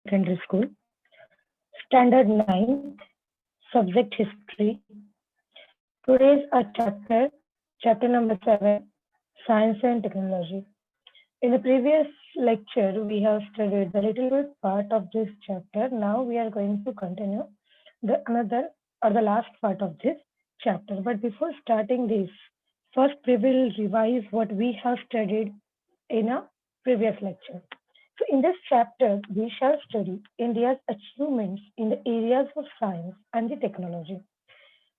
Secondary School, Standard 9, Subject History. Today's our chapter number 7, Science and Technology. In the previous lecture, we have studied the little bit part of this chapter. Now we are going to continue the last part of this chapter. But before starting this, first we will revise what we have studied in a previous lecture. So in this chapter, we shall study India's achievements in the areas of science and the technology.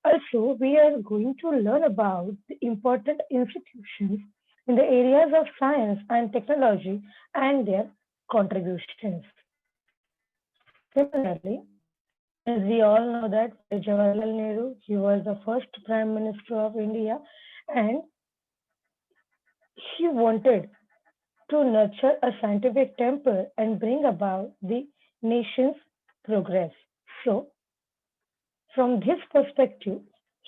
Also, we are going to learn about the important institutions in the areas of science and technology and their contributions. Similarly, as we all know that Jawaharlal Nehru, he was the first Prime Minister of India, and he wanted to nurture a scientific temper and bring about the nation's progress. So, from this perspective,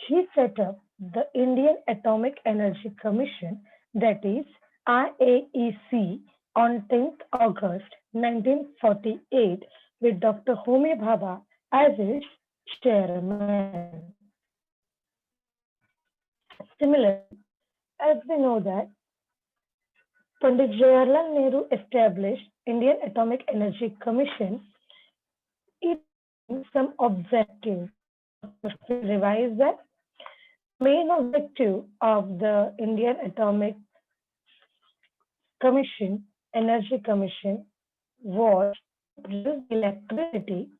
he set up the Indian Atomic Energy Commission, that is IAEC, on 10th August 1948 with Dr. Homi Bhabha as its chairman. Similarly, as we know that Pandit Jawaharlal Nehru established Indian Atomic Energy Commission, it some objectives. Revise that. Main objective of the Indian Atomic Commission, Energy Commission, was to produce electricity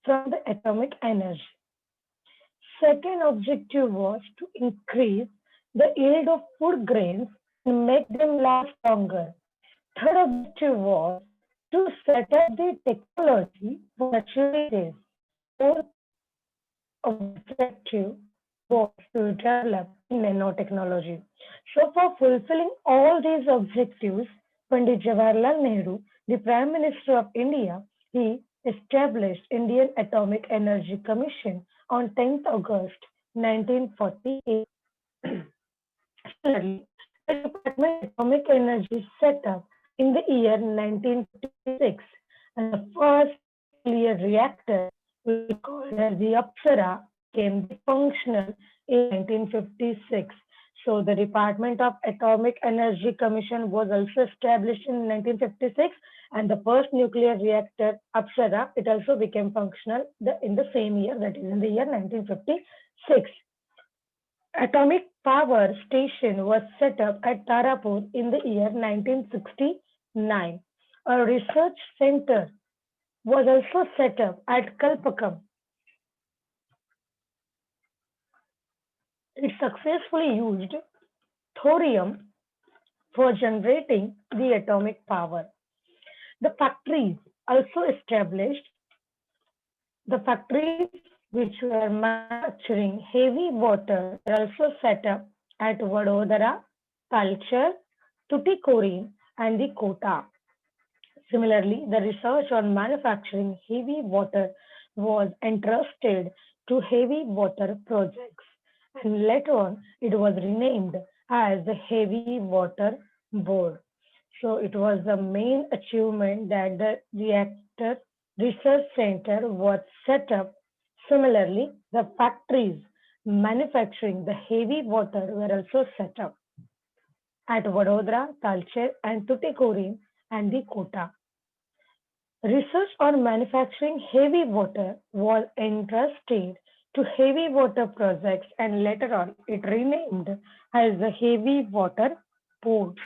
from the atomic energy. Second objective was to increase the yield of food grains and make them last longer. Third objective was to set up the technology for achieving this. Fourth objective was to develop nanotechnology. So for fulfilling all these objectives, Pandit Jawaharlal Nehru, the Prime Minister of India, he established Indian Atomic Energy Commission on 10th August 1948. Similarly, the Department of Atomic Energy set up in the year 1956, and the first nuclear reactor, which is called as the Apsara, became functional in 1956. So the Department of Atomic Energy Commission was also established in 1956, and the first nuclear reactor, Apsara, it also became functional in the same year, that is in the year 1956. Atomic Power Station was set up at Tarapur in the year 1969. A research center was also set up at Kalpakam. It successfully used thorium for generating the atomic power. The factories also established. The factories which were manufacturing heavy water were also set up at Vadodara, Talcher, Tuticorin, and the Kota. Similarly, the research on manufacturing heavy water was entrusted to heavy water projects, and later on it was renamed as the Heavy Water Board. So it was the main achievement that the reactor research center was set up. Similarly, the factories manufacturing the heavy water were also set up at Vadodara, Talcher, and Tuticorin and the Kota. Research on manufacturing heavy water was entrusted to heavy water projects, and later on it renamed as the Heavy Water Board.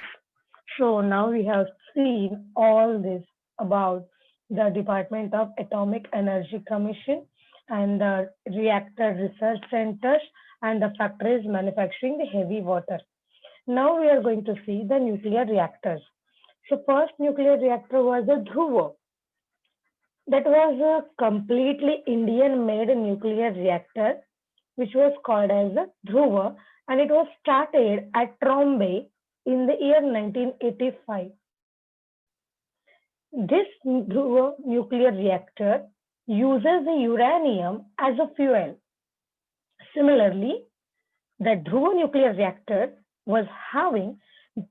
So now we have seen all this about the Department of Atomic Energy Commission and the reactor research centers and the factories manufacturing the heavy water. Now we are going to see the nuclear reactors. So first nuclear reactor was the Dhruva. That was a completely Indian-made nuclear reactor, which was called as the Dhruva, and it was started at Trombay in the year 1985. This Dhruva nuclear reactor uses the uranium as a fuel. Similarly, the Dhruva nuclear reactor was having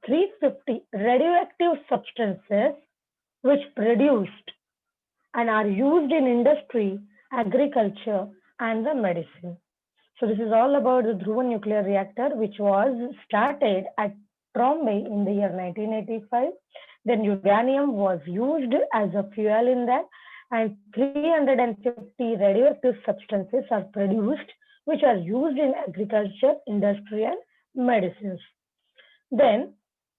350 radioactive substances which produced and are used in industry, agriculture, and the medicine. So this is all about the Dhruva nuclear reactor, which was started at Trombay in the year 1985. Then uranium was used as a fuel in that, and 350 radioactive substances are produced, which are used in agriculture, industry, and medicines. Then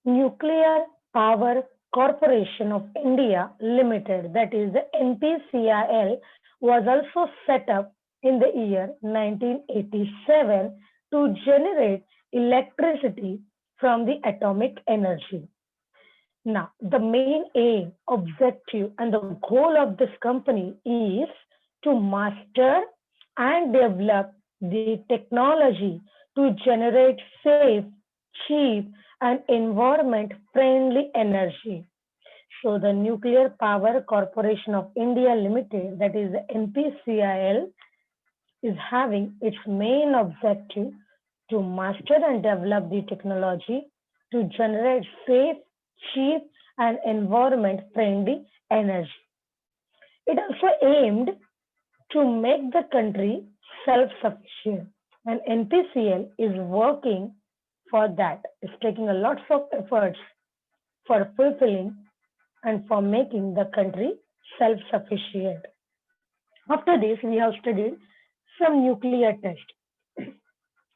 Nuclear Power Corporation of India Limited, that is the NPCIL, was also set up in the year 1987 to generate electricity from the atomic energy. Now, the main aim, objective, and the goal of this company is to master and develop the technology to generate safe, cheap, and environment friendly energy. So, the Nuclear Power Corporation of India Limited, that is the NPCIL, is having its main objective to master and develop the technology to generate safe, cheap, and environment friendly energy. It also aimed to make the country self sufficient, and NPCL is working for that. It's taking a lots of efforts for fulfilling and for making the country self sufficient. After this, we have studied some nuclear tests.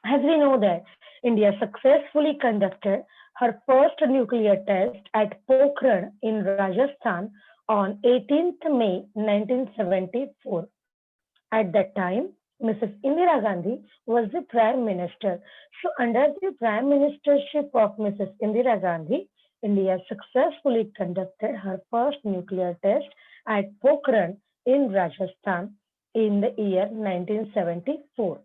As we know that India successfully conducted her first nuclear test at Pokhran in Rajasthan on 18th May 1974. At that time, Mrs. Indira Gandhi was the Prime Minister. So, under the Prime Ministership of Mrs. Indira Gandhi, India successfully conducted her first nuclear test at Pokhran in Rajasthan in the year 1974.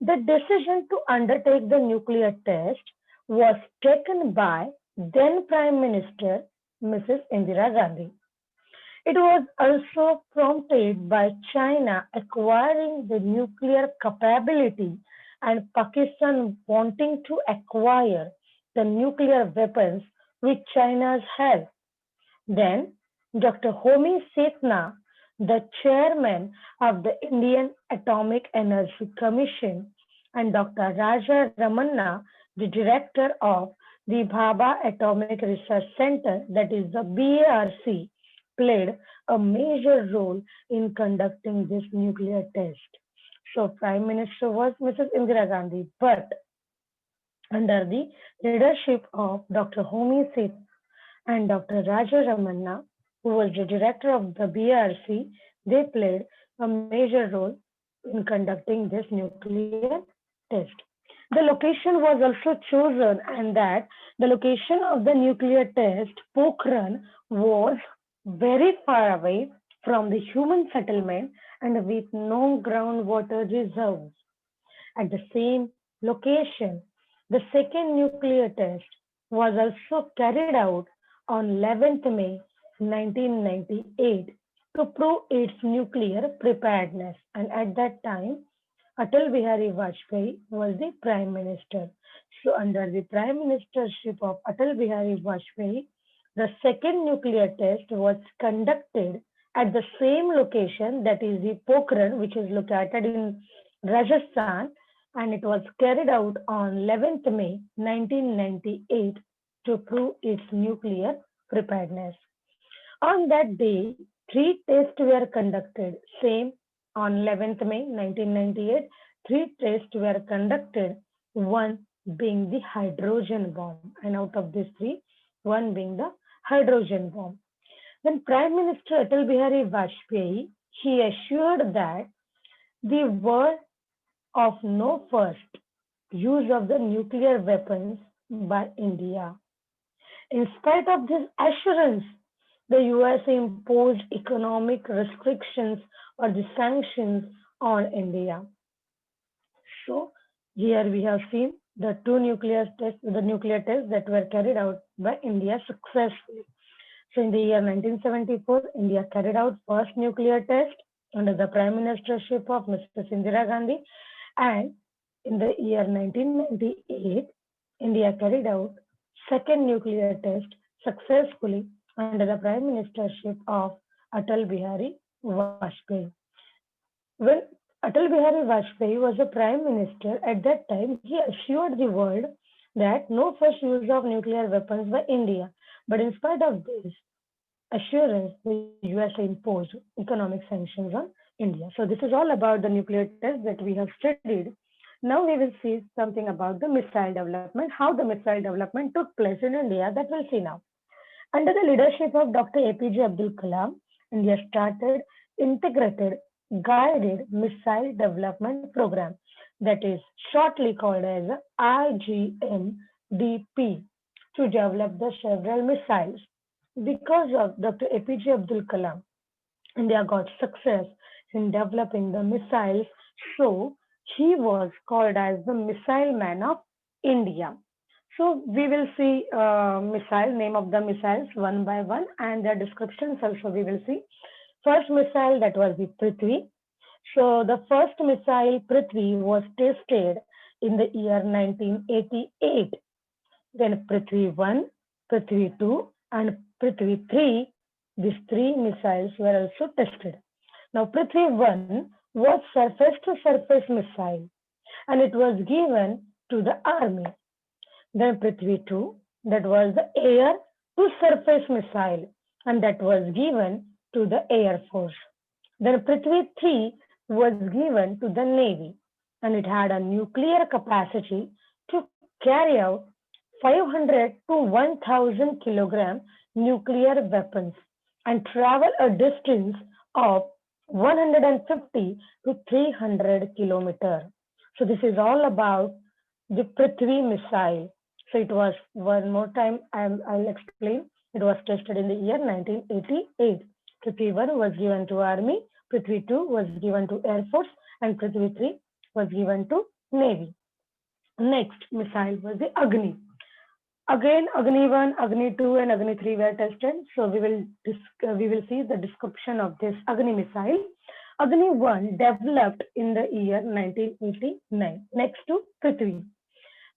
The decision to undertake the nuclear test was taken by then Prime Minister Mrs. Indira Gandhi. It was also prompted by China acquiring the nuclear capability and Pakistan wanting to acquire the nuclear weapons which China has. Then Dr. Homi Setna, the chairman of the Indian Atomic Energy Commission, and Dr. Raja Ramanna, the director of the Bhabha Atomic Research Center, that is the BARC, played a major role in conducting this nuclear test. So, Prime Minister was Mrs. Indira Gandhi, but under the leadership of Dr. Homi Setna and Dr. Raja Ramanna, who was the director of the BRC, they played a major role in conducting this nuclear test. The location was also chosen, and that the location of the nuclear test, Pokhran, was very far away from the human settlement and with no groundwater reserves. At the same location, the second nuclear test was also carried out on 11th May 1998 to prove its nuclear preparedness. And at that time, Atal Bihari Vajpayee was the Prime Minister. So, under the Prime Ministership of Atal Bihari Vajpayee, the second nuclear test was conducted at the same location, that is the Pokhran, which is located in Rajasthan, and it was carried out on 11th May 1998 to prove its nuclear preparedness. On that day, three tests were conducted. Same on 11th May 1998, three tests were conducted, one being the hydrogen bomb, and out of these three, one being the hydrogen bomb. Then Prime Minister Atal Bihari Vajpayee, he assured that the world of no first use of the nuclear weapons by India. In spite of this assurance, the USA imposed economic restrictions or the sanctions on India. So here we have seen the nuclear tests that were carried out by India successfully. So in the year 1974, India carried out first nuclear test under the Prime Ministership of Mrs. Indira Gandhi, and in the year 1998, India carried out second nuclear test successfully under the Prime Ministership of Atal Bihari Vajpayee. When Atal Bihari Vajpayee was a prime minister at that time, he assured the world that no first use of nuclear weapons by India. But in spite of this assurance, the USA imposed economic sanctions on India. So this is all about the nuclear test that we have studied. Now we will see something about the missile development, how the missile development took place in India. That we'll see now. Under the leadership of Dr. APJ Abdul Kalam, India started integrated guided missile development program, that is shortly called as IGMDP, to develop the several missiles. Because of Dr. APJ Abdul Kalam, India got success in developing the missiles, so he was called as the missile man of India. So we will see missile name of the missiles one by one, and their descriptions also we will see. First missile, that was the Prithvi. So the first missile Prithvi was tested in the year 1988. Then Prithvi 1, Prithvi 2, and Prithvi 3. These three missiles were also tested. Now Prithvi 1 was surface to surface missile, and it was given to the army. Then Prithvi 2, that was the air to surface missile, and that was given to the Air Force. Then Prithvi 3 was given to the Navy, and it had a nuclear capacity to carry out 500 to 1000 kilogram nuclear weapons and travel a distance of 150 to 300 kilometers. So this is all about the Prithvi missile. So it was, one more time, I'll explain. It was tested in the year 1988. Prithvi 1 was given to Army, Prithvi 2 was given to Air Force, and Prithvi 3 was given to Navy. Next missile was the Agni. Again, Agni 1, Agni 2, and Agni 3 were tested. So we will see the description of this Agni missile. Agni 1 developed in the year 1989 next to Prithvi.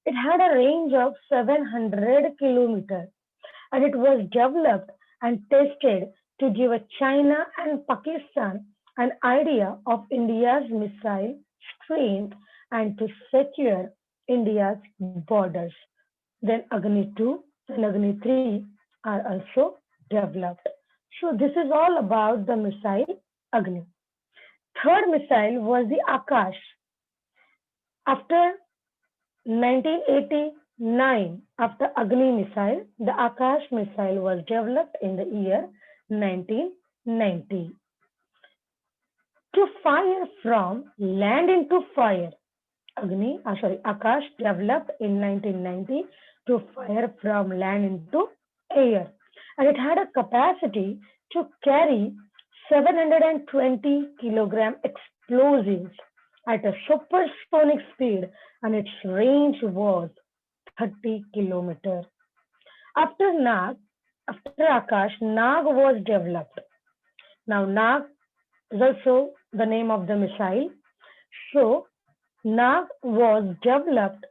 It had a range of 700 kilometers, and it was developed and tested to give China and Pakistan an idea of India's missile strength and to secure India's borders. Then Agni 2 and Agni 3 are also developed. So this is all about the missile Agni. Third missile was the Akash. After 1989, after Agni missile, the Akash missile was developed in the year 1990. To fire from land into fire, Akash developed in 1990 to fire from land into air, and it had a capacity to carry 720 kilogram explosives at a supersonic speed, and its range was 30 kilometers. After Akash, Nag was developed. Now Nag is also the name of the missile. So Nag was developed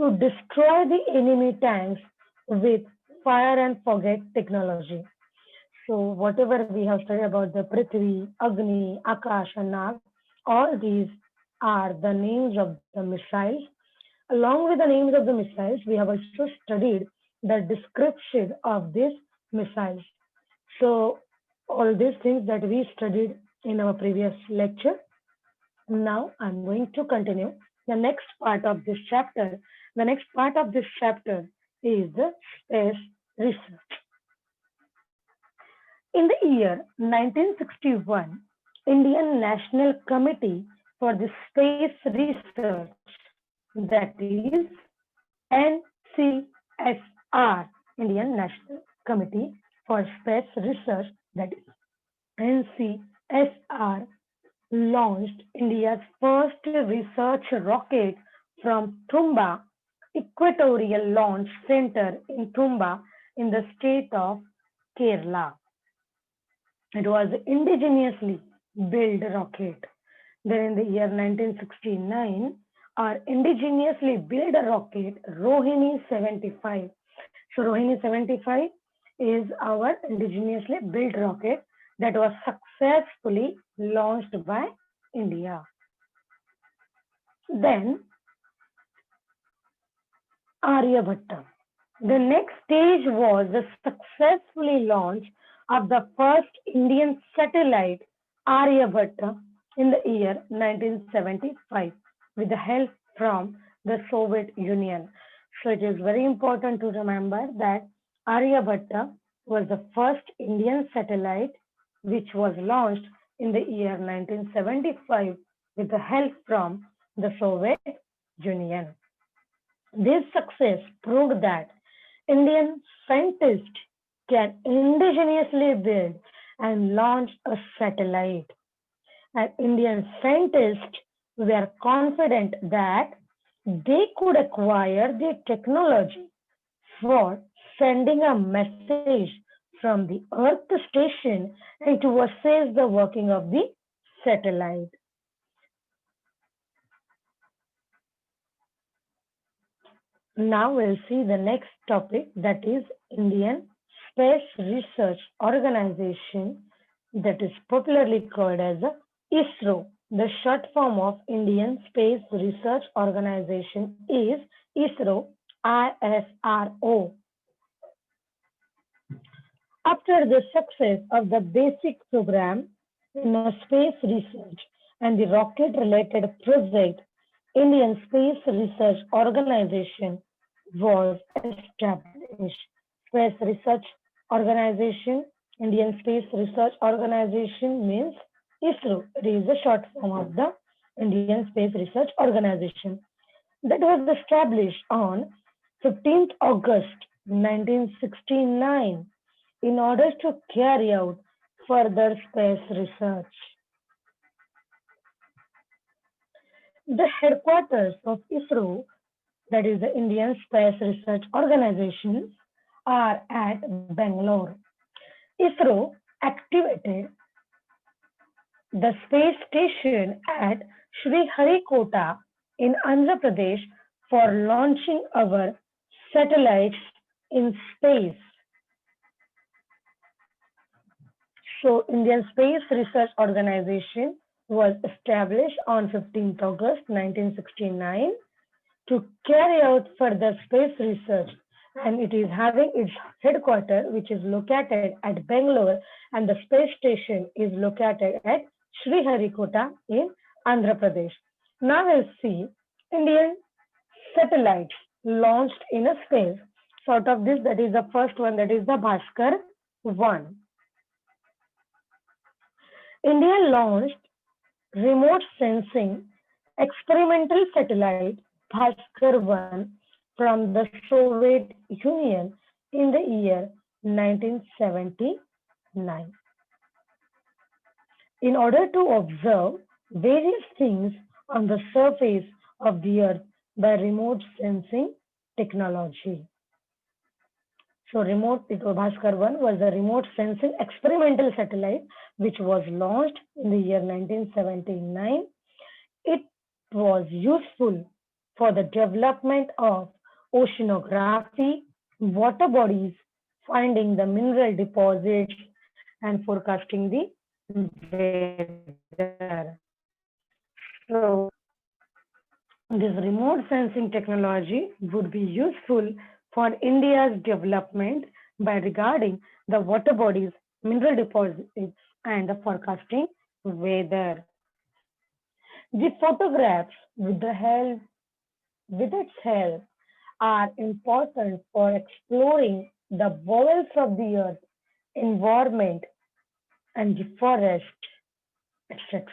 to destroy the enemy tanks with fire and forget technology. So whatever we have studied about the Prithvi, Agni, Akash, and Nag, all these are the names of the missiles. Along with the names of the missiles, we have also studied the description of these missiles. So all these things that we studied in our previous lecture. Now I'm going to continue the next part of this chapter. The next part of this chapter is the space research. In the year 1961, Indian National Committee for the Space Research, that is NCSR, Indian National Committee for Space Research, that is NCSR, launched India's first research rocket from Thumba Equatorial Launch Center in Thumba in the state of Kerala. It was indigenously built rocket. Then in the year 1969, our indigenously built rocket Rohini 75. So Rohini 75 is our indigenously built rocket that was successfully launched by India. Then Aryabhatta. The next stage was the successfully launch of the first Indian satellite Aryabhatta in the year 1975 with the help from the Soviet Union. So it is very important to remember that Aryabhatta was the first Indian satellite which was launched in the year 1975 with the help from the Soviet Union. This success proved that Indian scientists can indigenously build and launch a satellite. And Indian scientists were confident that they could acquire the technology for sending a message from the Earth station and to assess the working of the satellite. Now we'll see the next topic, that is Indian Space Research Organization, that is popularly called as the ISRO. The short form of Indian Space Research Organization is ISRO, ISRO. After the success of the basic program in space research and the rocket related project, Indian Space Research Organization was established. Space Research Organization, Indian Space Research Organization means ISRO. It is a short form of the Indian Space Research Organization that was established on 15th August 1969 in order to carry out further space research. The headquarters of ISRO, that is the Indian Space Research Organization, are at Bangalore. ISRO activated the space station at Sriharikota in Andhra Pradesh for launching our satellites in space. So, Indian Space Research Organization was established on 15th August 1969 to carry out further space research, and it is having its headquarters which is located at Bangalore, and the space station is located at Sriharikota in Andhra Pradesh. Now we'll see Indian satellites launched in a space. Sort of this, that is the first one, that is the Bhaskar 1. India launched remote sensing experimental satellite Bhaskar 1 from the Soviet Union in the year 1979 in order to observe various things on the surface of the earth by remote sensing technology. So Bhaskar 1 was a remote sensing experimental satellite which was launched in the year 1979. It was useful for the development of oceanography, water bodies, finding the mineral deposits, and forecasting the weather. So this remote sensing technology would be useful for India's development by regarding the water bodies, mineral deposits, and the forecasting weather. The photographs with its help are important for exploring the bowels of the earth, environment, and the forest, etc.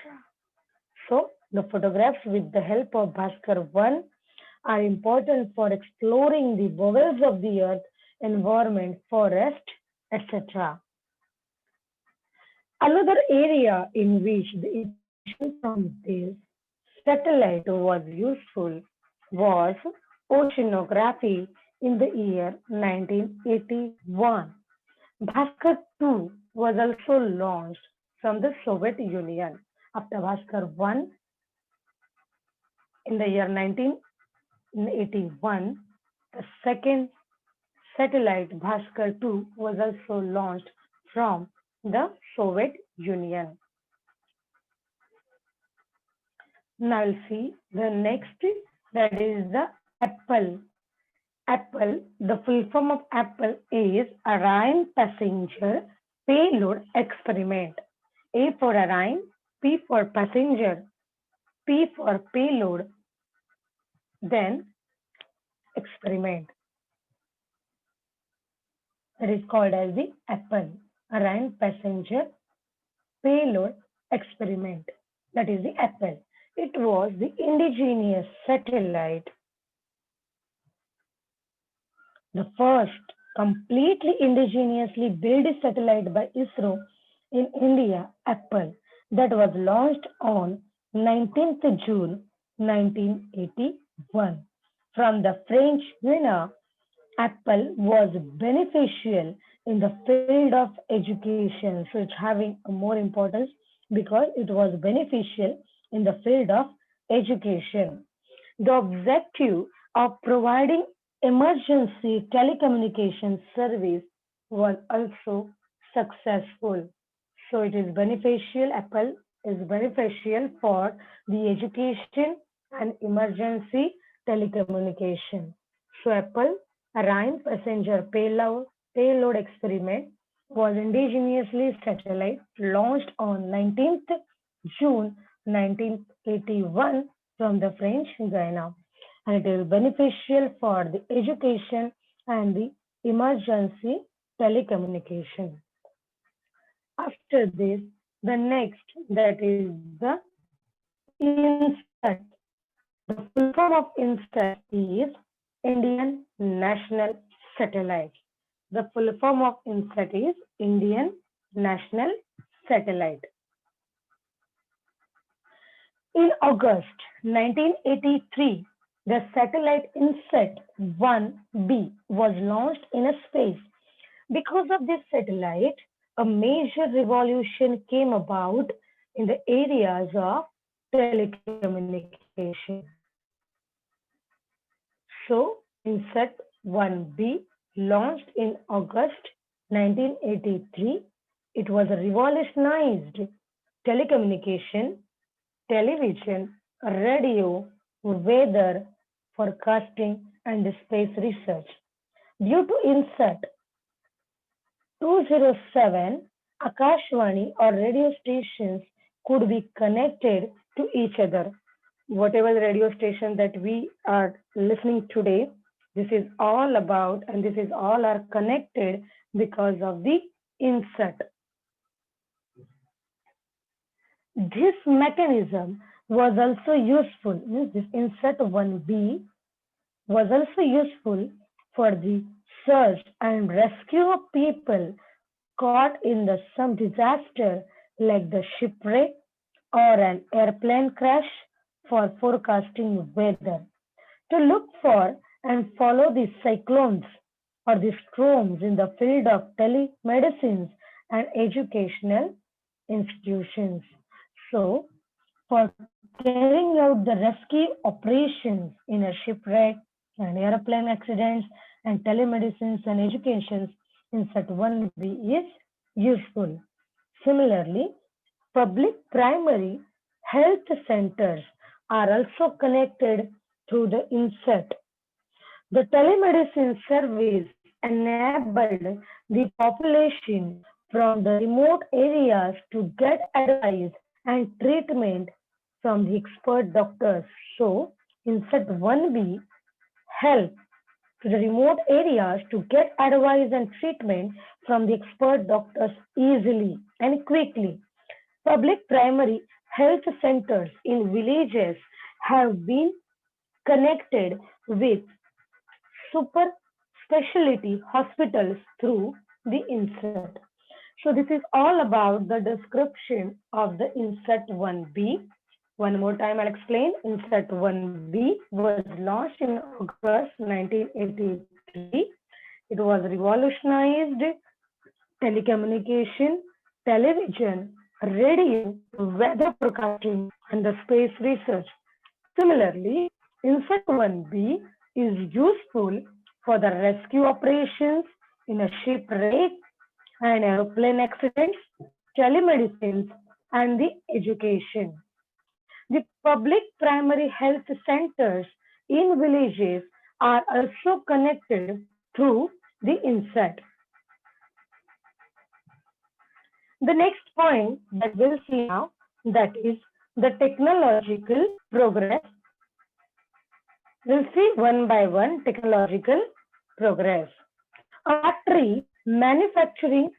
So the photographs with the help of Bhaskar 1 are important for exploring the bowels of the earth, environment, forest, etc. Another area in which the information from this satellite was useful was oceanography in the year 1981. Bhaskar 2 was also launched from the Soviet Union. After Bhaskar 1 in the year 1981, the second satellite Bhaskar 2 was also launched from the Soviet Union. Now we'll see the next, that is the Apple. Apple, the full form of Apple is Ariane Passenger Payload Experiment. A for Ariane, P for passenger, P for payload, then experiment. That is called as the Apple Ariane Passenger Payload Experiment. That is the Apple. It was the indigenous satellite, the first completely indigenously built satellite by ISRO in India, Apple, that was launched on 19th June 1981 from the French Guiana. Apple was beneficial in the field of education, so it's having a more importance because it was beneficial in the field of education. The objective of providing emergency telecommunication service was also successful. So it is beneficial, Apple is beneficial for the education and emergency telecommunication. So Apple Orion passenger payload experiment was indigenously satellite launched on 19th June 1981 from the French Guiana, and it is beneficial for the education and the emergency telecommunication. After this, the next, that is the INSAT. The full form of INSAT is Indian National Satellite. The full form of INSAT is Indian National Satellite. In August 1983, the satellite INSAT-1B was launched in a space. Because of this satellite, a major revolution came about in the areas of telecommunication. So, INSAT-1B launched in August 1983. It was a revolutionized telecommunication, television, radio, weather, forecasting, and space research. Due to INSAT 207, Akashvani or radio stations could be connected to each other. Whatever the radio station that we are listening today, this is all about, and this is all are connected because of the INSAT. This mechanism was also useful, this INSAT-1B was also useful for the search and rescue of people caught in some disaster like the shipwreck or an airplane crash, for forecasting weather, to look for and follow the cyclones or the storms in the field of telemedicine and educational institutions. So, for carrying out the rescue operations in a shipwreck and airplane accidents and telemedicine and educations, INSAT-1B is useful. Similarly, public primary health centers are also connected through the INSAT. The telemedicine service enabled the population from the remote areas to get advice and treatment from the expert doctors. So, INSAT-1B helped to the remote areas to get advice and treatment from the expert doctors easily and quickly. Public primary health centers in villages have been connected with super specialty hospitals through the INSAT. So this is all about the description of the INSAT-1B. One more time I'll explain. INSAT-1B was launched in August 1983. It was revolutionized telecommunication, television, radio, weather forecasting, and the space research. Similarly, INSAT-1B is useful for the rescue operations in a shipwreck and airplane accidents, telemedicine, and the education. The public primary health centers in villages are also connected through the INSET. The next point that we'll see now, that is the technological progress. We'll see one by one technological progress. A factory manufacturing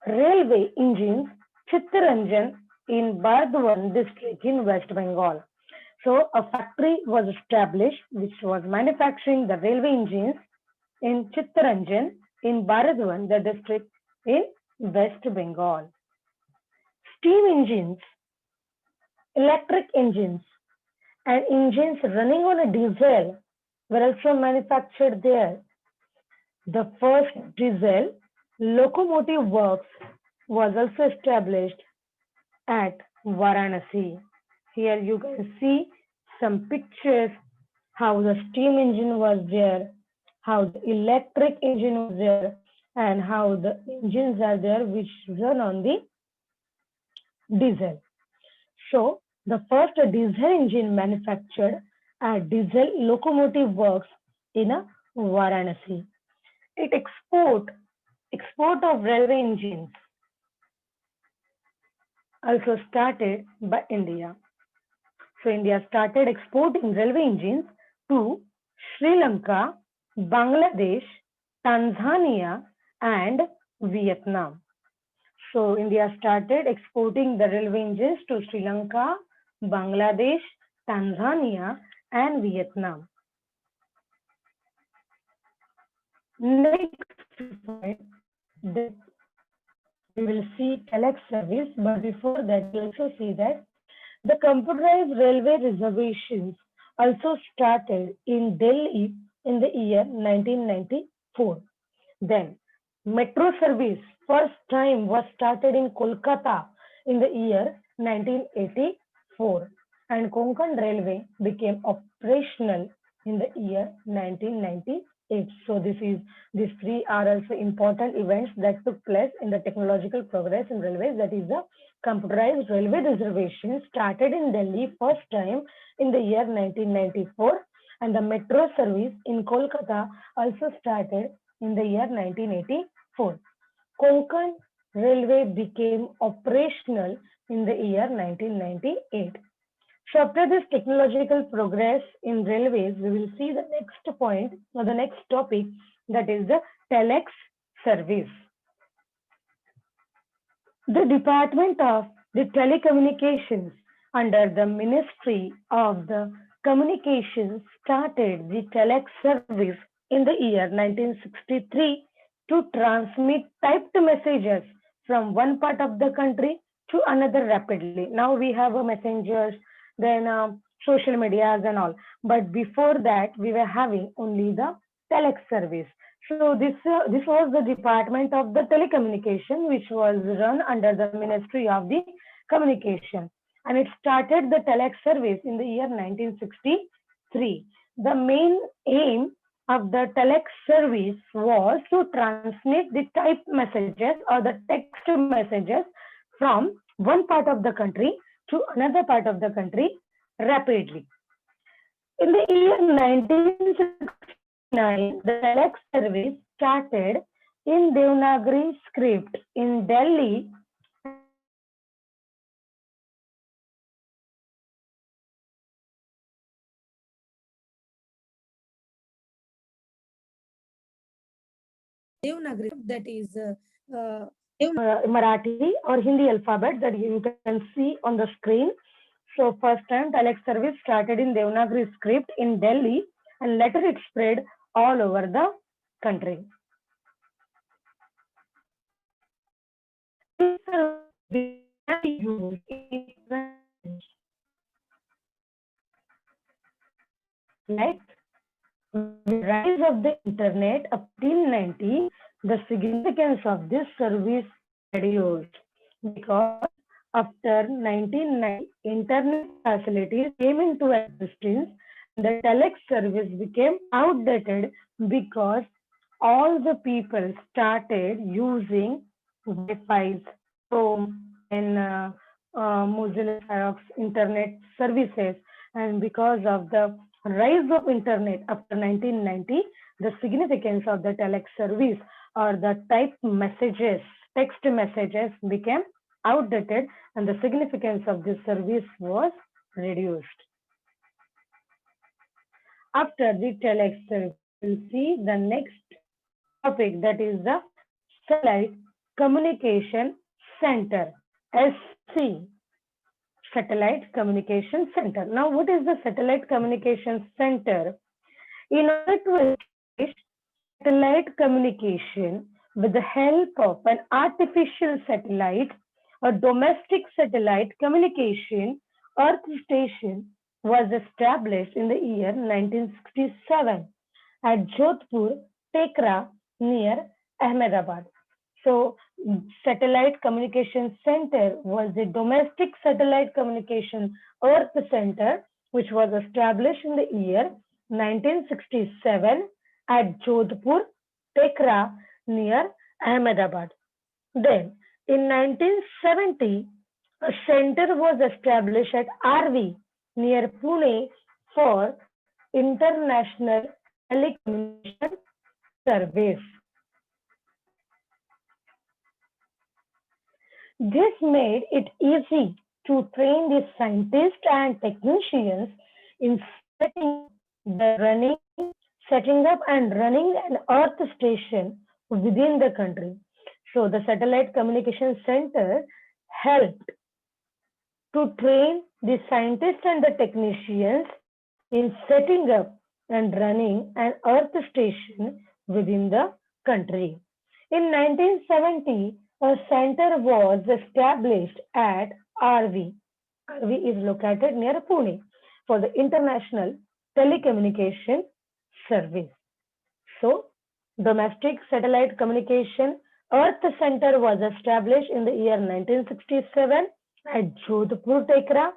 railway engines, Chittaranjan in Bardwan district in West Bengal. So a factory was established which was manufacturing the railway engines in Chittaranjan in Bardwan, the district in West Bengal. Steam engines, electric engines, and engines running on a diesel were also manufactured there. The first diesel locomotive works was also established at Varanasi. Here you can see some pictures how the steam engine was there, how the electric engine was there, and how the engines are there which run on the diesel. So the first diesel engine manufactured at diesel locomotive works in a Varanasi. It export of railway engines also started by India. So India started exporting railway engines to Sri Lanka, Bangladesh, Tanzania, and Vietnam. So India started exporting the railway engines to Sri Lanka, Bangladesh, Tanzania, and Vietnam. Next point, that we will see telex service, but before that, we also see that the computerized railway reservations also started in Delhi in the year 1994. Then, metro service first time was started in Kolkata in the year 1984, and Konkan Railway became operational in the year 1998. So these three are also important events that took place in the technological progress in railways. That is the computerized railway reservation started in Delhi first time in the year 1994, and the metro service in Kolkata also started in the year 1984. Konkan Railway became operational in the year 1998. So after this technological progress in railways, we will see the next point or the next topic, that is the telex service. The Department of the Telecommunications under the Ministry of the Communications started the telex service in the year 1963 to transmit typed messages from one part of the country to another rapidly. Now we have a messengers, then social medias and all. But before that, we were having only the telex service. So this was the Department of the Telecommunication, which was run under the Ministry of the Communication, and it started the telex service in the year 1963. The main aim of the telex service was to transmit the typed messages or the text messages from one part of the country to another part of the country rapidly. In the year 1969, the telex service started in Devanagari script in Delhi. Devanagari, that is Marathi or Hindi alphabet that you can see on the screen. So first time telex service started in Devanagari script in Delhi, and later it spread all over the country. Like the rise of the internet up till 90, the significance of this service reduced because after 1990, internet facilities came into existence. The telex service became outdated because all the people started using Wi-Fi, Chrome, and Mozilla Firefox internet services. And because of the rise of internet after 1990, the significance of the telex service or the type messages, text messages became outdated, and the significance of this service was reduced. After the telex service, we'll see the next topic, that is the Satellite Communication Center, SC, Satellite Communication Center. Now, what is the Satellite Communication Center? In order to establish satellite communication with the help of an artificial satellite, a domestic satellite communication earth station was established in the year 1967 at Jodhpur, Tekra, near Ahmedabad. So, Satellite Communication Center was the domestic satellite communication earth center which was established in the year 1967 at Jodhpur, Tekra, near Ahmedabad. Then, in 1970, a center was established at RV, near Pune, for international telecommunication service. This made it easy to train the scientists and technicians in setting up and running an earth station within the country. So the Satellite Communication Center helped to train the scientists and the technicians in setting up and running an earth station within the country. In 1970, a center was established at RV. RV is located near Pune for the International Telecommunication Service. So, Domestic Satellite Communication Earth Center was established in the year 1967 at Jodhpur Tekra,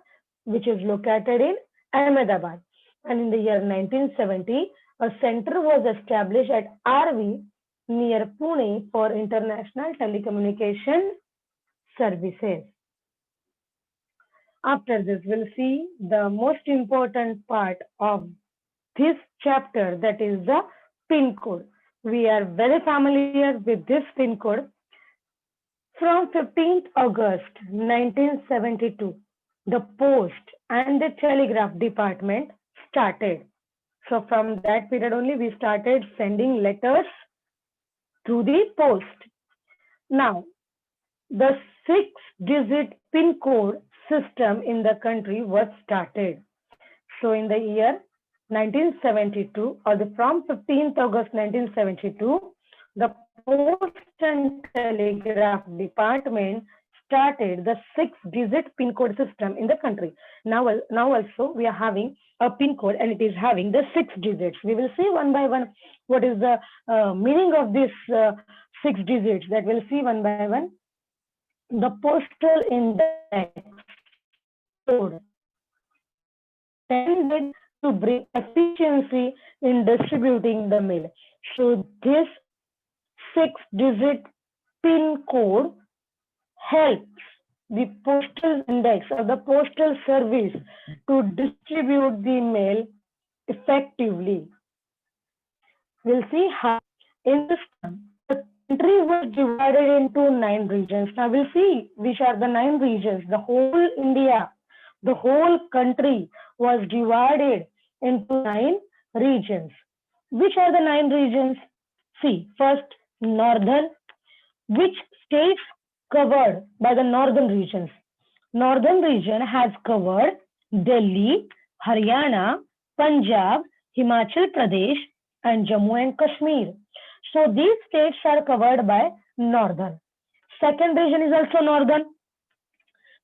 which is located in Ahmedabad. And in the year 1970, a center was established at RV near Pune for international telecommunication services. After this, we'll see the most important part of this chapter, that is the PIN code. We are very familiar with this PIN code. From 15th August 1972, the Post and the Telegraph Department started. So from that period only, we started sending letters through the post. Now, the 6-digit PIN code system in the country was started. So in the year 1972, or from 15th August 1972, the Post and Telegraph Department started the 6-digit PIN code system in the country. Now also we are having a PIN code, and it is having the 6 digits. We will see one by one what is the meaning of this 6 digits. That we'll see one by one. The postal index code tended to bring efficiency in distributing the mail. So this 6-digit PIN code helps the postal index or the postal service to distribute the mail effectively. We'll see how in this the country was divided into 9 regions. Now we'll see which are the 9 regions. The whole India, the whole country was divided into 9 regions. Which are the 9 regions? See, first, northern. Which states covered by the northern regions? Northern region has covered Delhi, Haryana, Punjab, Himachal Pradesh, and Jammu and Kashmir. So these states are covered by northern. Second region is also northern.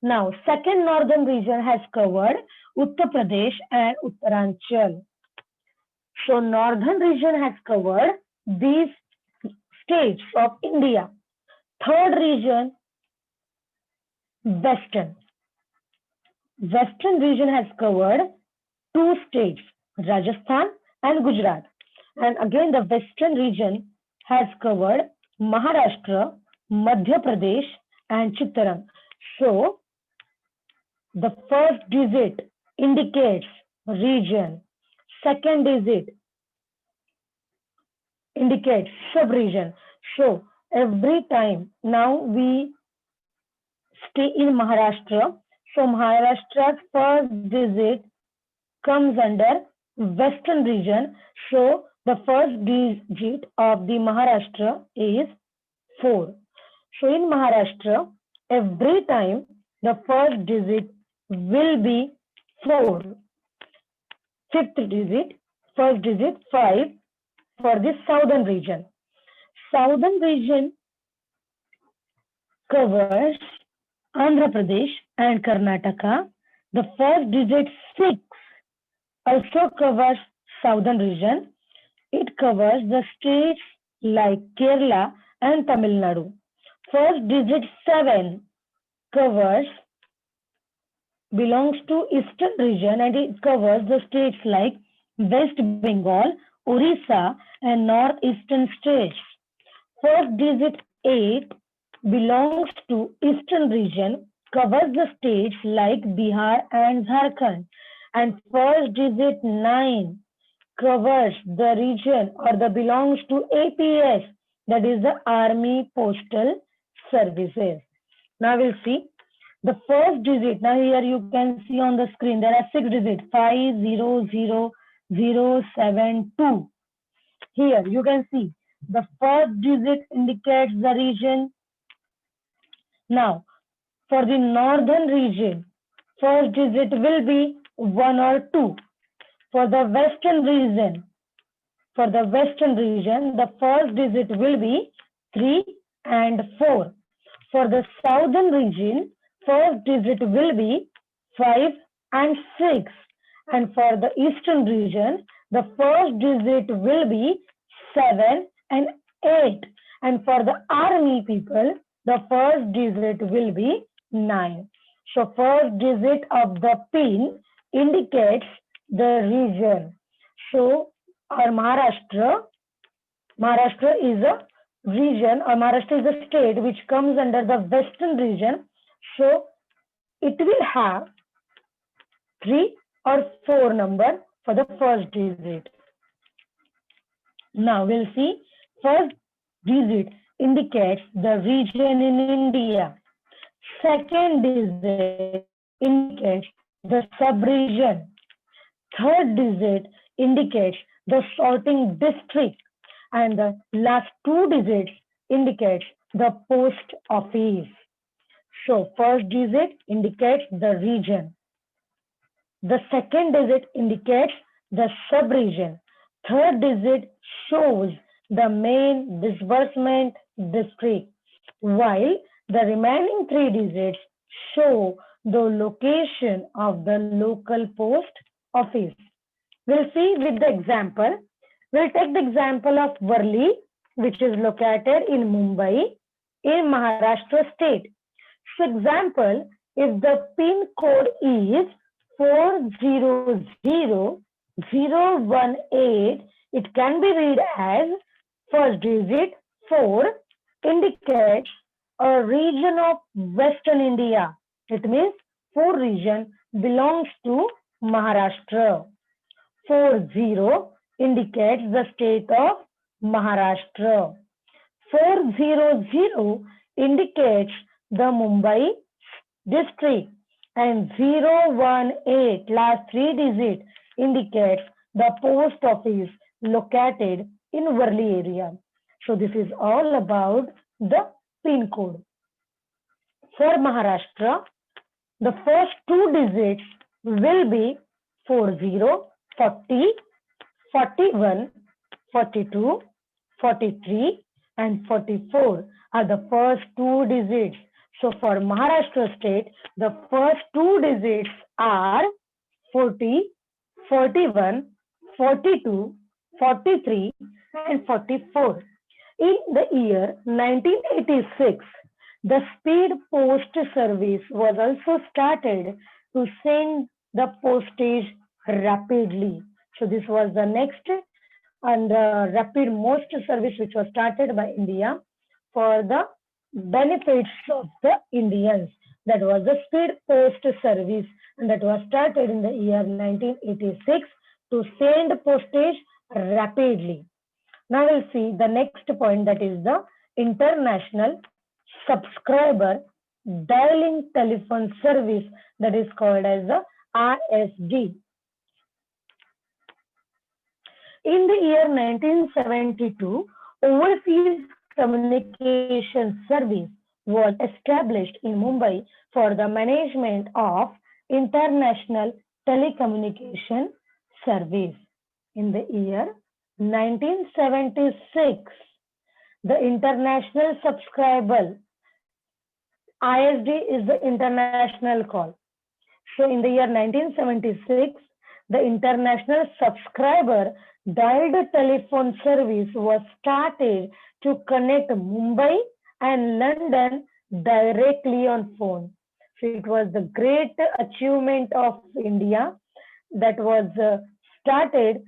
Now, second northern region has covered Uttar Pradesh and Uttaranchal. So northern region has covered these states of India. Third region, western. Western region has covered 2 states, Rajasthan and Gujarat. And again, the western region has covered Maharashtra, Madhya Pradesh, and Chittaran. So, the first digit indicates region, second digit indicates sub-region. So, every time now we stay in Maharashtra, so Maharashtra's first digit comes under western region. So the first digit of the Maharashtra is 4. So in Maharashtra, every time the first digit will be 4. Fifth digit, first digit 5 for the southern region. Southern region covers Andhra Pradesh and Karnataka. The first digit 6 also covers southern region. It covers the states like Kerala and Tamil Nadu. First digit 7 covers belongs to eastern region and it covers the states like West Bengal, Orissa and northeastern states. First digit 8 belongs to eastern region, covers the states like Bihar and Jharkhand. And first digit 9 covers the region or the belongs to APS, that is the Army Postal Services. Now we'll see the first digit. Now here you can see on the screen there are 6 digits 500072. Here you can see the first digit indicates the region. Now for the northern region, first digit will be 1 or 2. For the western region, the first digit will be 3 and 4. For the southern region, first digit will be 5 and 6. And for the eastern region, the first digit will be 7 and 8. And for the army people, the first digit will be 9. So first digit of the pin indicates the region. So our Maharashtra is a region, or Maharashtra is a state which comes under the western region. So it will have 3 or 4 number for the first digit. Now we'll see first digit indicates the region in India. Second digit indicates the sub-region. Third digit indicates the sorting district. And the last 2 digits indicates the post office. So first digit indicates the region. The second digit indicates the sub-region. Third digit shows the main disbursement district, while the remaining 3 digits show the location of the local post office. We'll see with the example. We'll take the example of Worli, which is located in Mumbai, in Maharashtra state. So example, if the pin code is 400018, it can be read as first digit 4 indicates a region of Western India. It means 4 region belongs to Maharashtra. 40 indicates the state of Maharashtra. 400 indicates the Mumbai district, and 018 last 3 digits indicates the post office located in Worli area. So this is all about the pin code. For Maharashtra, the first 2 digits will be 40, 40, 41, 42, 43 and 44 are the first 2 digits. So for Maharashtra state, the first 2 digits are 40, 41, 42, 43 and 44. In the year 1986, the Speed Post Service was also started to send the postage rapidly. So this was the next and rapid most service which was started by India for the benefits of the Indians. That was the speed post service, and that was started in the year 1986 to send postage rapidly. Now we'll see the next point, that is the international subscriber dialing telephone service, that is called as the ISD. In the year 1972, Overseas Communication Service was established in Mumbai for the management of international telecommunication service. In the year 1976, the international subscriber ISD is the international call. So in the year 1976, the international subscriber dialed telephone service was started to connect Mumbai and London directly on phone. So it was the great achievement of India that was started,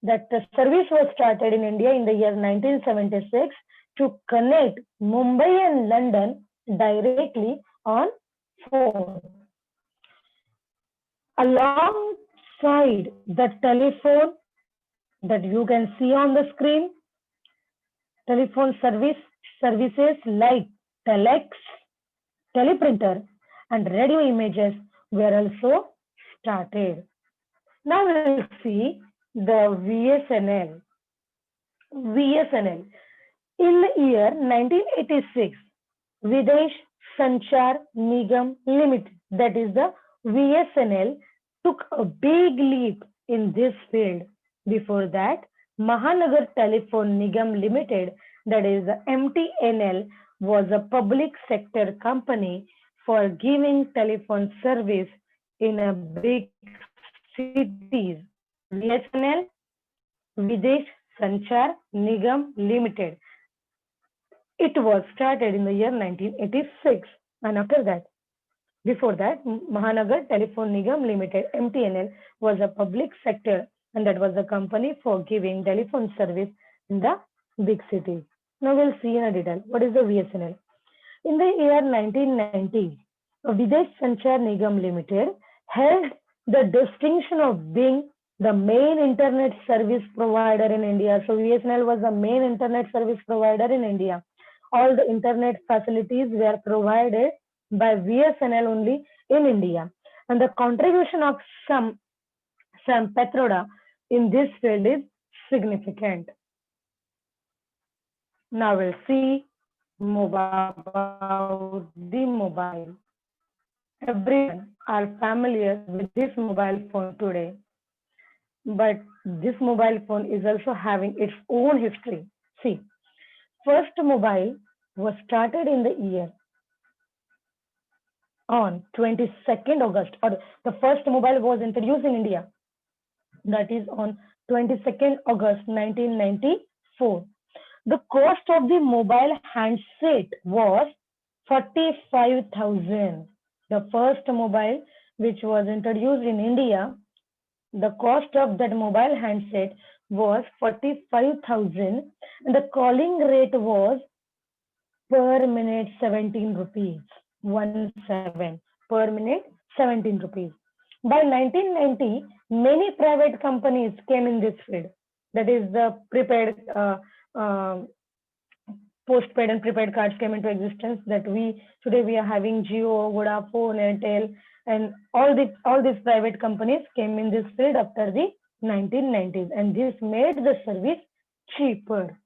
that the service was started in India in the year 1976 to connect Mumbai and London directly on phone. Alongside the telephone that you can see on the screen, telephone services like telex, teleprinter, and radio images were also started. Now we will see the VSNL. VSNL. In the year 1986, Videsh Sanchar Nigam Limited, that is the VSNL, took a big leap in this field. Before that, Mahanagar Telephone Nigam Limited, that is the MTNL, was a public sector company for giving telephone service in a big cities. VSNL, Videsh Sanchar Nigam Limited. It was started in the year 1986, and after that, before that, Mahanagar Telephone Nigam Limited, MTNL, was a public sector, and that was a company for giving telephone service in the big cities. Now we'll see in a detail what is the VSNL. In the year 1990, Videsh Sanchar Nigam Limited held the distinction of being the main internet service provider in India. So VSNL was the main internet service provider in India. All the internet facilities were provided by VSNL only in India. And the contribution of Sam Petroda in this field is significant. Now we'll see about the mobile. Everyone are familiar with this mobile phone today, but this mobile phone is also having its own history. See, first mobile was started in the year on 22nd August, or the first mobile was introduced in India, that is on 22nd August 1994. The cost of the mobile handset was 45,000. The first mobile which was introduced in India, the cost of that mobile handset was 45,000, and the calling rate was per minute 17 rupees. 17 per minute, 17 rupees. By 1990, many private companies came in this field. That is, the prepaid, postpaid and prepaid cards came into existence. That today we are having Jio, Vodafone, Airtel, and all these private companies came in this field after the 1990s, and this made the service cheaper.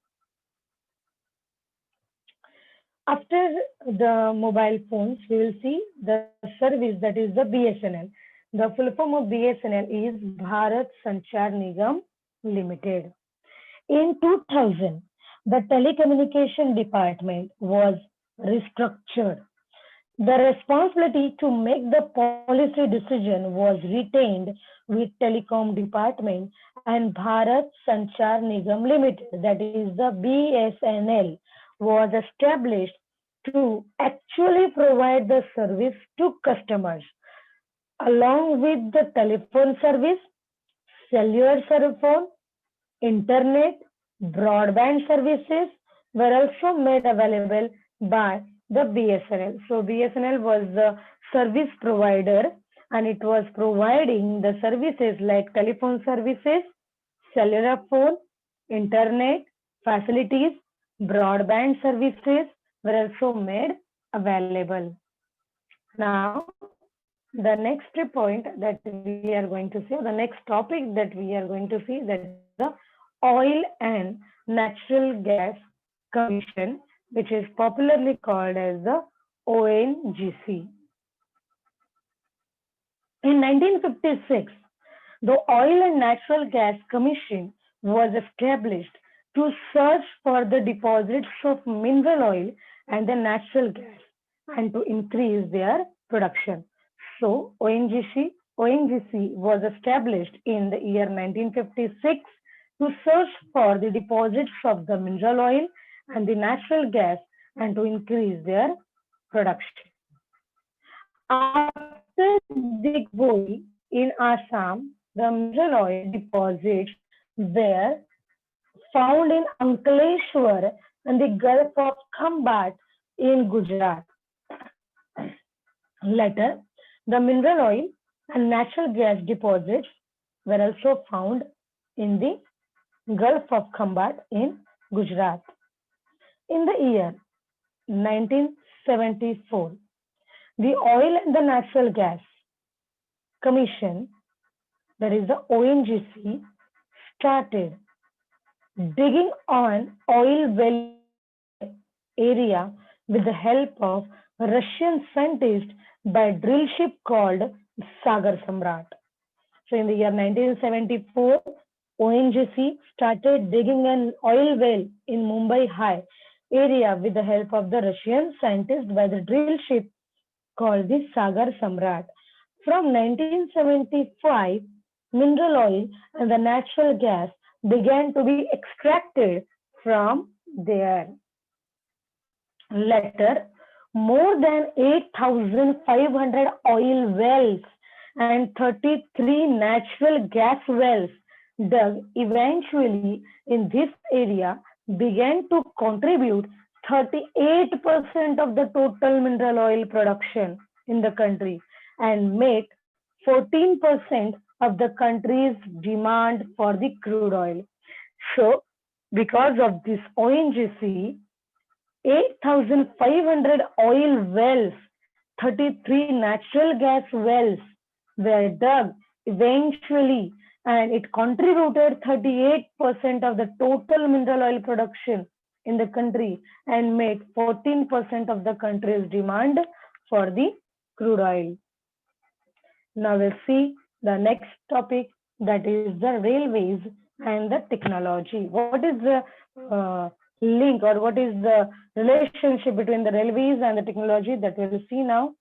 After the mobile phones, we will see the service, that is the BSNL. The full form of BSNL is Bharat Sanchar Nigam Limited. In 2000, the telecommunication department was restructured. The responsibility to make the policy decision was retained with Telecom Department and Bharat Sanchar Nigam Limited, that is the BSNL, was established to actually provide the service to customers. Along with the telephone service, cellular cell phone, Internet, broadband services were also made available by the BSNL. So BSNL was the service provider and it was providing the services like telephone services, cellular phone, internet, facilities, broadband services were also made available. Now, the next point that we are going to see, the next topic that we are going to see, that is the Oil and Natural Gas Commission, which is popularly called as the ONGC. In 1956, the Oil and Natural Gas Commission was established to search for the deposits of mineral oil and the natural gas and to increase their production. So ONGC was established in the year 1956 to search for the deposits of the mineral oil and the natural gas and to increase their production. After Digboi in Assam, the mineral oil deposits were found in Ankleshwar and the Gulf of Khambat in Gujarat. Later, the mineral oil and natural gas deposits were also found in the Gulf of Khambat in Gujarat. In the year 1974, the Oil and the Natural Gas Commission, that is the ONGC, started digging on oil well area with the help of Russian scientists by a drill ship called Sagar Samrat. So in the year 1974, ONGC started digging an oil well in Mumbai High area with the help of the Russian scientists by the drill ship called the Sagar Samrat. From 1975, mineral oil and the natural gas began to be extracted from there. Later, more than 8,500 oil wells and 33 natural gas wells dug eventually in this area began to contribute 38% of the total mineral oil production in the country and make 14% of the country's demand for the crude oil. So, because of this ONGC, 8,500 oil wells, 33 natural gas wells were dug eventually, and it contributed 38% of the total mineral oil production in the country and made 14% of the country's demand for the crude oil. Now we'll see the next topic, that is the railways and the technology. What is the link or what is the relationship between the railways and the technology that we will see now?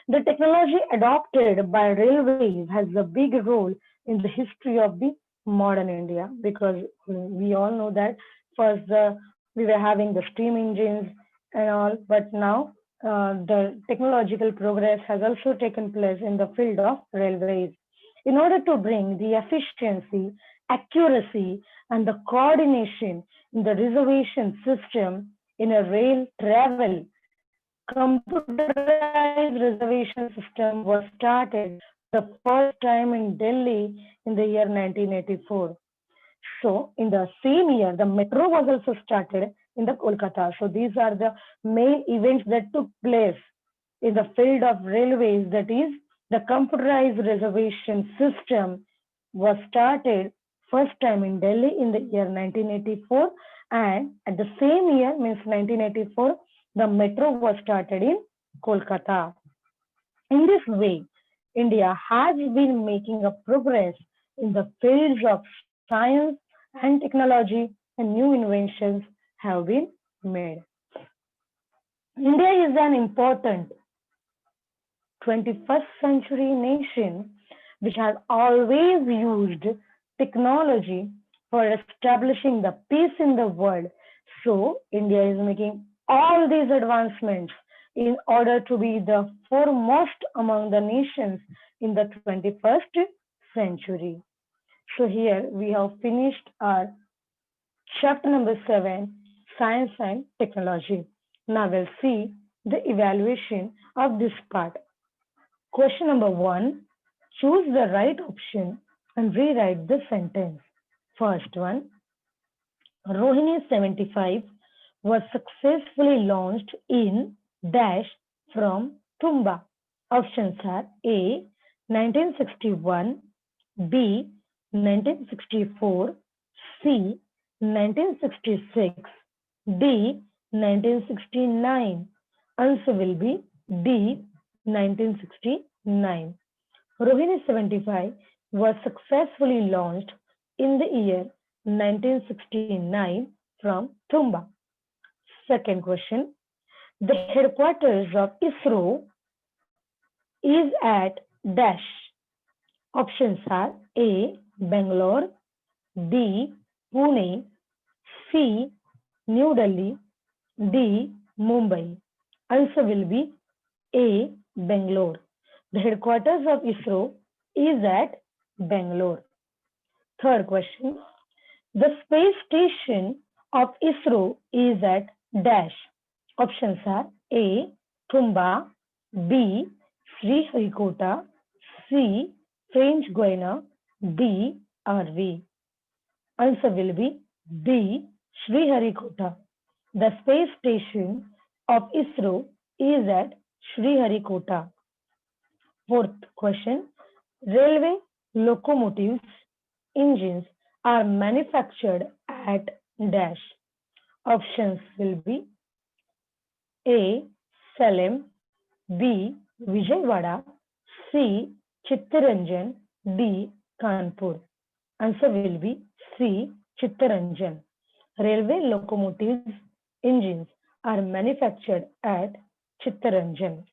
The technology adopted by railways has a big role in the history of the modern India, because we all know that first we were having the steam engines and all, but now the technological progress has also taken place in the field of railways. In order to bring the efficiency, accuracy, and the coordination in the reservation system in a rail travel, computerized reservation system was started the first time in Delhi in the year 1984. So in the same year, the metro was also started in the Kolkata. So these are the main events that took place in the field of railways, that is the computerized reservation system was started first time in Delhi in the year 1984, and at the same year, means 1984, the metro was started in Kolkata. In this way, India has been making a progress in the fields of science and technology, and new inventions have been made. India is an important 21st century nation which has always used technology for establishing the peace in the world. So India is making all these advancements in order to be the foremost among the nations in the 21st century. So here we have finished our chapter number 7, Science and Technology. Now we'll see the evaluation of this part. Question number 1. Choose the right option and rewrite the sentence. First one, Rohini 75 was successfully launched in dash from Tumba. Options are A 1961, B 1964, C 1966, D 1969. Answer will be D 1969. Rohini 75 was successfully launched in the year 1969 from Tumba. Second question. The headquarters of ISRO is at dash. Options are A. Bangalore, B. Pune, C. New Delhi, D. Mumbai. Answer will be A. Bangalore. The headquarters of ISRO is at Bangalore. Third question. The space station of ISRO is at dash. Options are A. Tumba, B. Sriharikota, C. French Guiana, D. RV. Answer will be D. Sriharikota. The space station of ISRO is at Sriharikota. Fourth question. Railway locomotives engines are manufactured at dash. Options will be A. Salem, B. Vijayawada, C. Chittaranjan, D. Kanpur. Answer will be C. Chittaranjan. Railway locomotives engines are manufactured at Chittaranjan.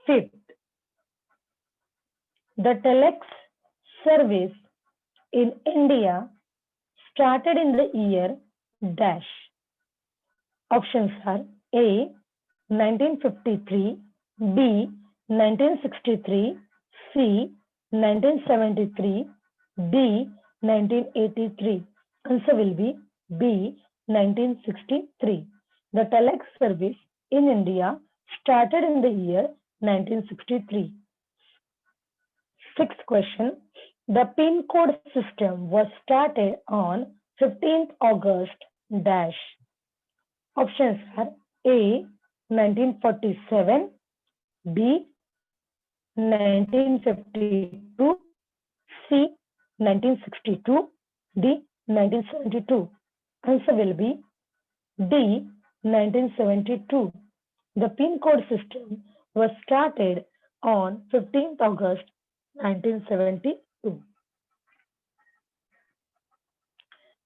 Fifth, the telex service in India started in the year dash. Options are A. 1953, B. 1963, C. 1973, D. 1983. Answer will be B. 1963. The telex service in India started in the year 1963. Sixth question. The PIN code system was started on 15th August dash. Options are A. 1947, B. 1952, C. 1962, D. 1972. Answer will be D. 1972. The PIN code system was started on 15th August 1972.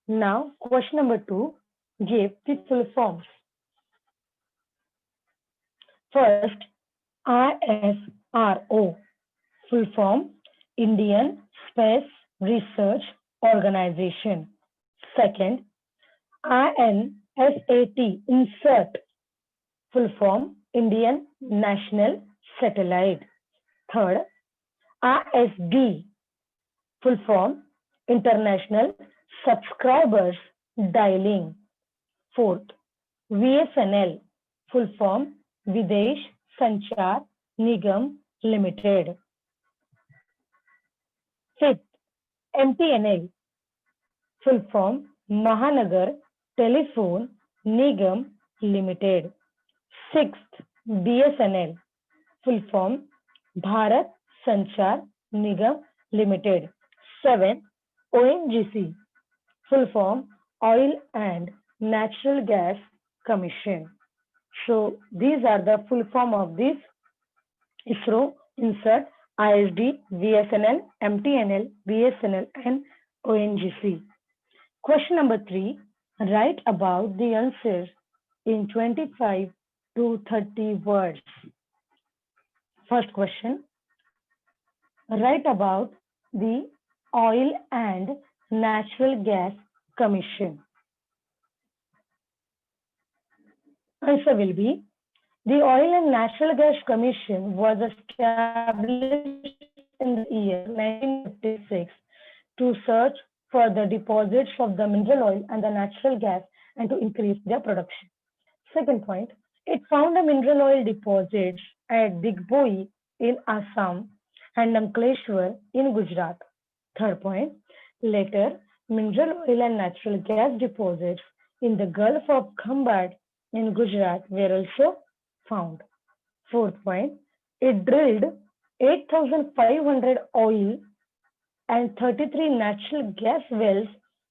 Now, question number 2, give the full forms. First, ISRO, full form, Indian Space Research Organization. Second, INSAT, insert, full form, Indian National Satellite. Third, ISD, full form, International Subscribers Dialing. Fourth, VSNL, full form, Videsh Sanchar Nigam Limited. Fifth, MTNL, full form, Mahanagar Telephone Nigam Limited. Sixth, BSNL, full form, Bharat Sanchar Nigam Limited. Seventh, ONGC, full form, Oil and Natural Gas Commission. So these are the full form of this ISRO, insert, ISD, VSNL, MTNL, BSNL, and ONGC. Question number 3, write about the answers in 25 to 30 words. First question, write about the Oil and Natural Gas Commission. Answer will be, the Oil and Natural Gas Commission was established in the year 1956 to search for the deposits of the mineral oil and the natural gas and to increase their production. Second point, it found a mineral oil deposits at Digboi in Assam and Ankleshwar in Gujarat. Third point, later mineral oil and natural gas deposits in the Gulf of Khambhat in Gujarat were also found. Fourth point, it drilled 8,500 oil and 33 natural gas wells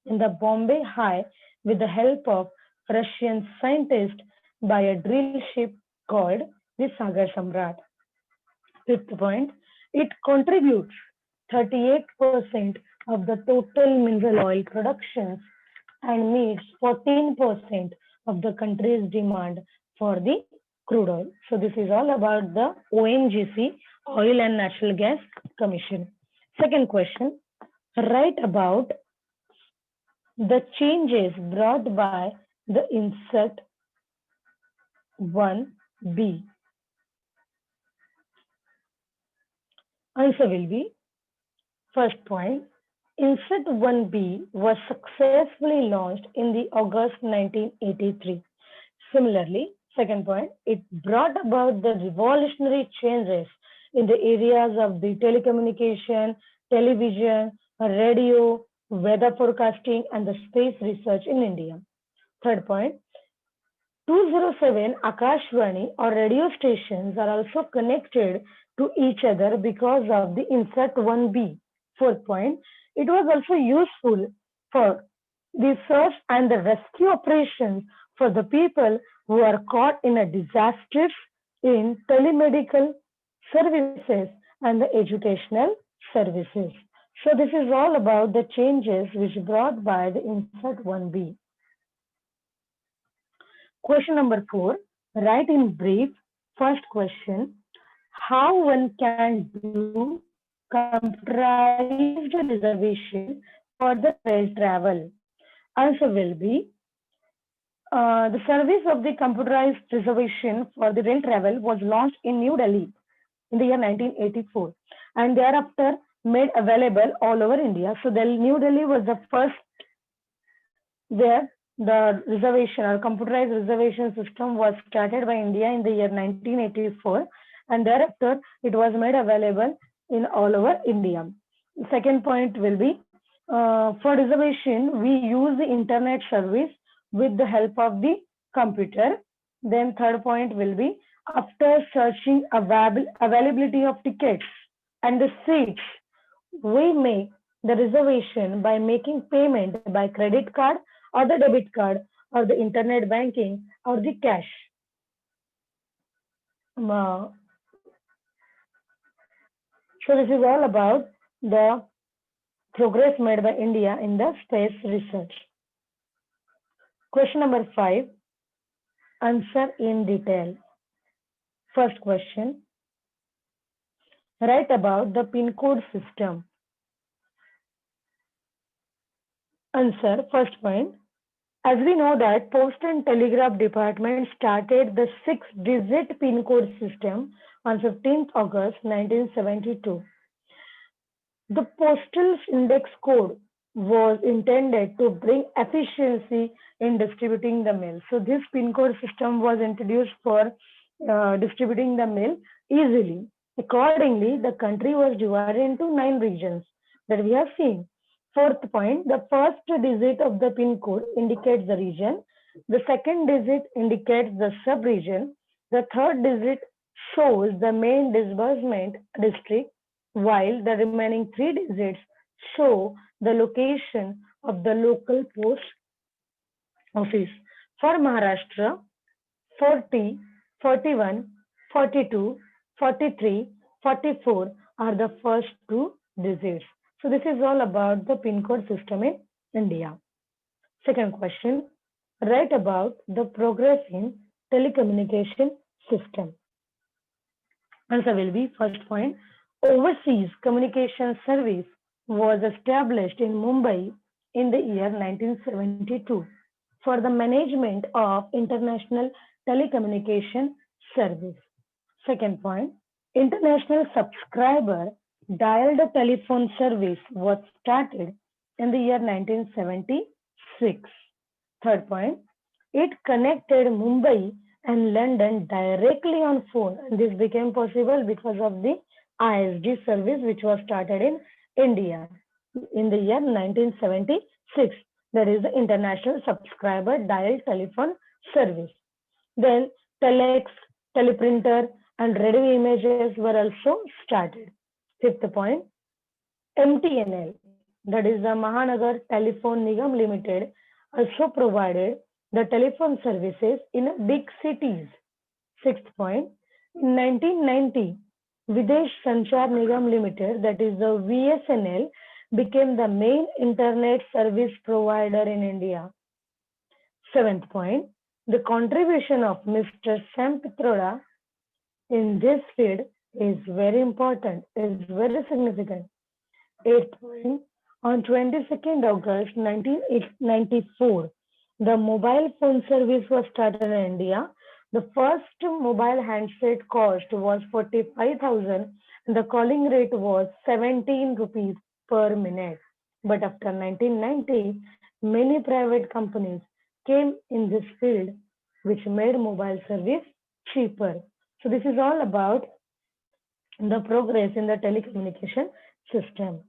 in the Bombay High with the help of Russian scientists by a drill ship called the Sagar Samrat. Fifth point, it contributes 38% of the total mineral oil productions and meets 14% of the country's demand for the crude oil. So this is all about the ONGC, Oil and Natural Gas Commission. Second question, write about the changes brought by the insert 1B. Answer will be, first point, insert 1B was successfully launched in the August 1983. Similarly, second point, it brought about the revolutionary changes in the areas of the telecommunication, television, radio, weather forecasting, and the space research in India. Third point, 207 Akashvani or radio stations are also connected to each other because of the insert 1B. Fourth point, it was also useful for the search and the rescue operations for the people who are caught in a disaster in telemedical services and the educational services. So this is all about the changes which brought by the insert 1B. Question number 4, write in brief. First question, how one can do computerized reservation for the rail travel? Answer will be, the service of the computerized reservation for the rail travel was launched in New Delhi in the year 1984 and thereafter made available all over India. So the New Delhi was the first where the reservation or computerized reservation system was started by India in the year 1984 and thereafter it was made available in all over India. Second point will be, for reservation we use the internet service with the help of the computer. Then third point will be, after searching availability of tickets and the seats, we make the reservation by making payment by credit card or the debit card or the internet banking or the cash. So this is all about the progress made by India in the space research. Question number 5, answer in detail. First question, write about the PIN code system. Answer, first point, as we know that Post and Telegraph Department started the 6-digit PIN code system on 15th August 1972. The postal index code was intended to bring efficiency in distributing the mail. So this PIN code system was introduced for distributing the mail easily. Accordingly, the country was divided into 9 regions that we have seen. Fourth point, the first digit of the PIN code indicates the region. The second digit indicates the sub-region. The third digit shows the main disbursement district, while the remaining 3 digits show the location of the local post office. For Maharashtra, 40, 41, 42, 43, 44 are the first 2 digits. So this is all about the PIN code system in India. Second question, write about the progress in telecommunication system. Answer will be, first point, Overseas Communication Service was established in Mumbai in the year 1972 for the management of international telecommunication service. Second point, international subscriber dial-the telephone service was started in the year 1976. Third point, it connected Mumbai and London directly on phone. And this became possible because of the ISD service which was started in India in the year 1976. That is the International Subscriber Dial Telephone Service. Then telex, teleprinter and radio images were also started. Fifth point, MTNL, that is the Mahanagar Telephone Nigam Limited, also provided the telephone services in big cities. Sixth point, in 1990, Videsh Sanchar Nigam Limited, that is the VSNL, became the main internet service provider in India. Seventh point, the contribution of Mr. Sam Pitroda in this field is very important, is very significant. Eighth point, on 22nd August 1994, the mobile phone service was started in India. The first mobile handset cost was 45,000 and the calling rate was 17 rupees per minute. But after 1990, many private companies came in this field which made mobile service cheaper. So this is all about the progress in the telecommunication system.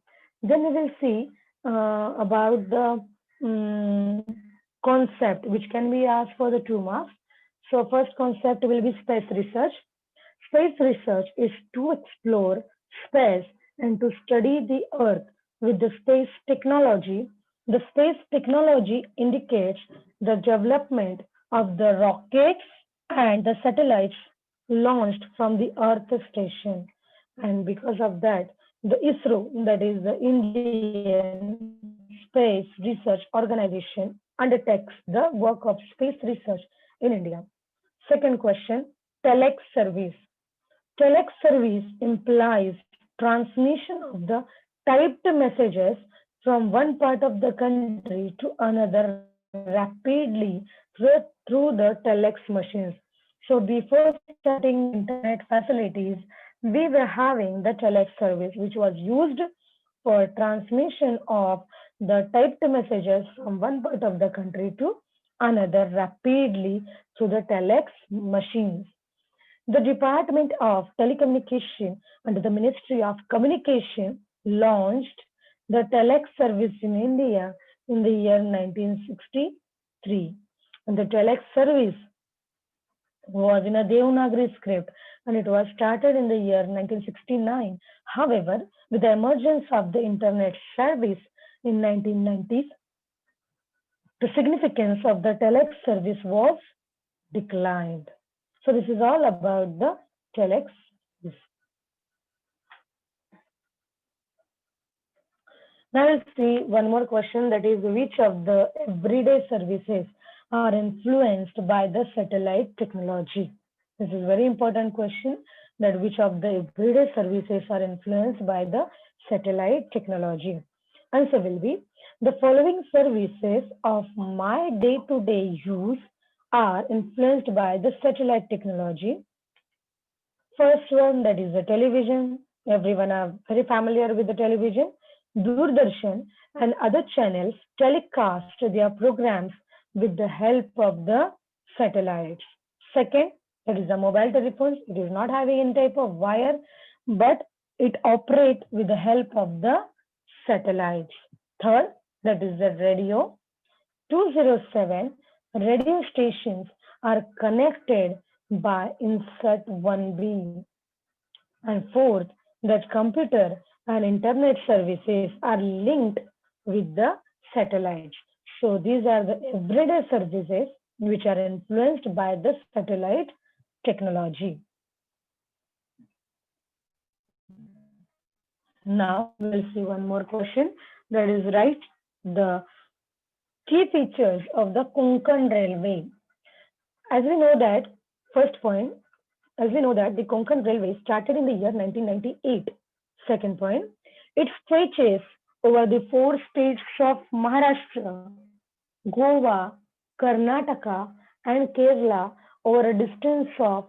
Then we will see about the concept which can be asked for the 2 marks. So first concept will be space research. Space research is to explore space and to study the Earth with the space technology. The space technology indicates the development of the rockets and the satellites launched from the Earth station. And because of that, the ISRO, that is the Indian Space Research Organization, undertakes the work of space research in India. Second question, telex service. Telex service implies transmission of the typed messages from one part of the country to another rapidly through the telex machines. So before starting internet facilities, we were having the telex service, which was used for transmission of the typed messages from one part of the country to another rapidly through the telex machines. The Department of Telecommunication under the Ministry of Communication launched the telex service in India in the year 1963. And the telex service was in a Devanagari script and it was started in the year 1969. However, with the emergence of the internet service in 1990s, the significance of the telex service was declined. So this is all about the telex service. Now let's see one more question, that is which of the everyday services are influenced by the satellite technology? This is a very important question, that which of the everyday services are influenced by the satellite technology? Answer will be the following services of my day-to-day use are influenced by the satellite technology. First one, that is the television. Everyone are very familiar with the television. Doordarshan and other channels telecast their programs with the help of the satellites. Second, that is the mobile telephones. It is not having any type of wire, but it operates with the help of the satellites. Third, that is the radio. 207 radio stations are connected by insert 1B. And fourth, that computer and internet services are linked with the satellites. So these are the everyday services which are influenced by the satellite technology. Now we'll see one more question, that is write the key features of the Konkan Railway. As we know that, first point, as we know that the Konkan Railway started in the year 1998. Second point, it stretches over the 4 states of Maharashtra, Goa, Karnataka and Kerala over a distance of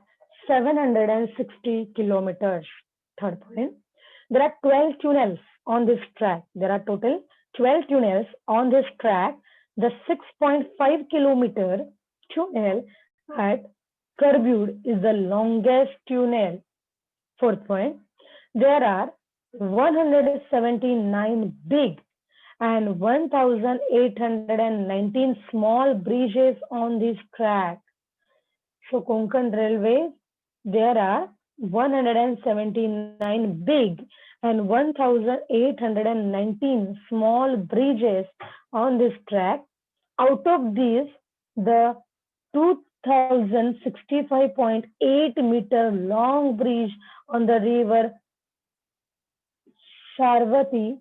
760 kilometers. Third point, There are 12 tunnels on this track. There are total 12 tunnels on this track. The 6.5 kilometer tunnel at Kerbude is the longest tunnel. Fourth point, there are 179 big and 1,819 small bridges on this track. So Konkan Railways, there are 179 big and 1,819 small bridges on this track. Out of these, the 2,065.8 meter long bridge on the river Sharvati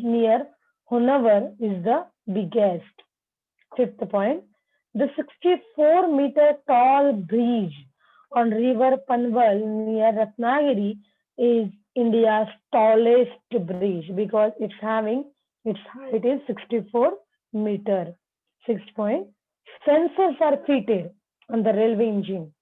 near Honavar is the biggest. Fifth point, the 64-meter tall bridge on river Panvel near Ratnagiri is India's tallest bridge because its height is 64 meter. Sixth point, sensors are fitted on the railway engine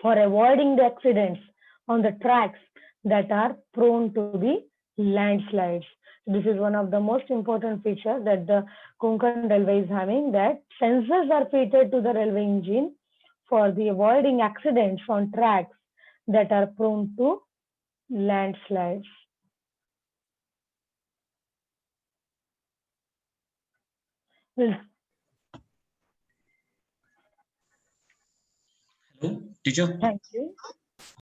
for avoiding the accidents on the tracks that are prone to be landslides. This is one of the most important features that the Konkan Railway is having, that sensors are fitted to the railway engine for the avoiding accidents on tracks that are prone to landslides. Hello, teacher. Thank you.